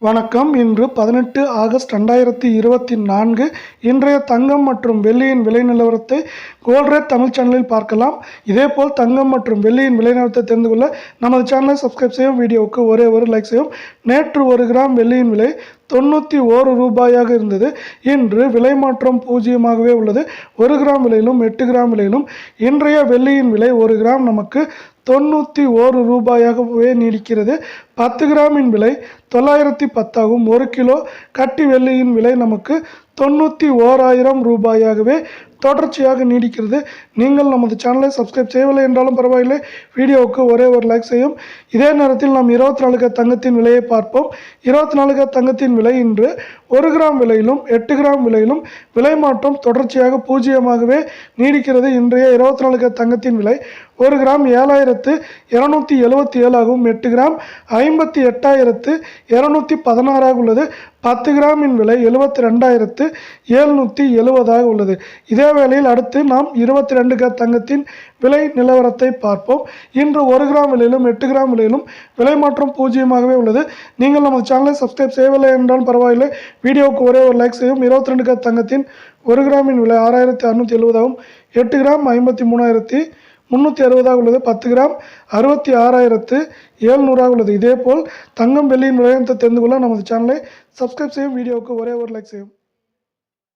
வணக்கம். இன்று 18 ஆகஸ்ட் 2024. இன்றைய தங்கம் மற்றும் வெள்ளியின் விலை நிலவரத்தை கோல்ட்ரேட் தமிழ் சேனலில் பார்க்கலாம். இதேபோல் தங்கம் மற்றும் வெள்ளியின் விலை நிலவரத்தை தெரிந்து கொள்ள நமது சேனலை சப்ஸ்கிரைப் செய்யும். வீடியோவுக்கு ஒரே ஒரு லைக் செய்யும். நேற்று 1 கிராம் வெள்ளியின் விலை 91 ரூபாயாக இருந்தது. இன்று விலை மாற்றம் பூஜ்ஜியமாகவே உள்ளது. 1 கிராம் விலையிலும் 8 கிராம் விலையிலும் இன்றைய வெள்ளியின் விலை 1 கிராம் நமக்கு 91 ரூபாயாகவே நீடிக்கிறது. 10 கிராமின் விலை 910 ஆகும். 1 கிலோ கட்டி வெள்ளியின் விலை நமக்கு 91,000 ரூபாயாகவே தொடர்ச்சியாக நீடிக்கிறது. நீங்கள் நமது சேனலை சப்ஸ்கிரைப் செய்யவில்லை என்றாலும் பரவாயில்லை, வீடியோவுக்கு ஒரே ஒரு லைக் செய்யும். இதே நேரத்தில் நாம் 24 தங்கத்தின் விலையை பார்ப்போம். 24 தங்கத்தின் விலை இன்று 1 கிராம் விலையிலும் 8 கிராம் விலையிலும் விலை மாற்றம் தொடர்ச்சியாக பூஜ்ஜியமாகவே நீடிக்கிறது. இன்றைய 24 தங்கத்தின் விலை 1 கிராம் 7,277 ஆகவும் 8 கிராம் 58,216 உள்ளது. 10 கிராமின் விலை 72,770 உள்ளது. இதே வேளையில் அடுத்து நாம் 22 தங்கத்தின் விலை நிலவரத்தை பார்ப்போம். இன்று 1 கிராம் விலையிலும் 8 கிராம் விலையிலும் விலை மாற்றம் பூஜ்ஜியமாகவே உள்ளது. நீங்கள் நமது சேனலை சப்ஸ்கிரைப் செய்யவில்லை என்றால் பரவாயில்லை, வீடியோவுக்கு ஒரே ஒரு லைக் செய்யும். 22 தங்கத்தின் 1 கிராமின் விலை 6,670 ஆகும். 8 கிராம் 53,360 உள்ளது. 10 கிராம் 66,700 உள்ளது. இதேபோல் தங்கம் வெள்ளியின் விலையத்தை தெரிந்து கொள்ள நமது சேனலை சப்ஸ்கிரைப் செய்யும். வீடியோவுக்கு ஒரே ஒரு லைக் செய்யும்.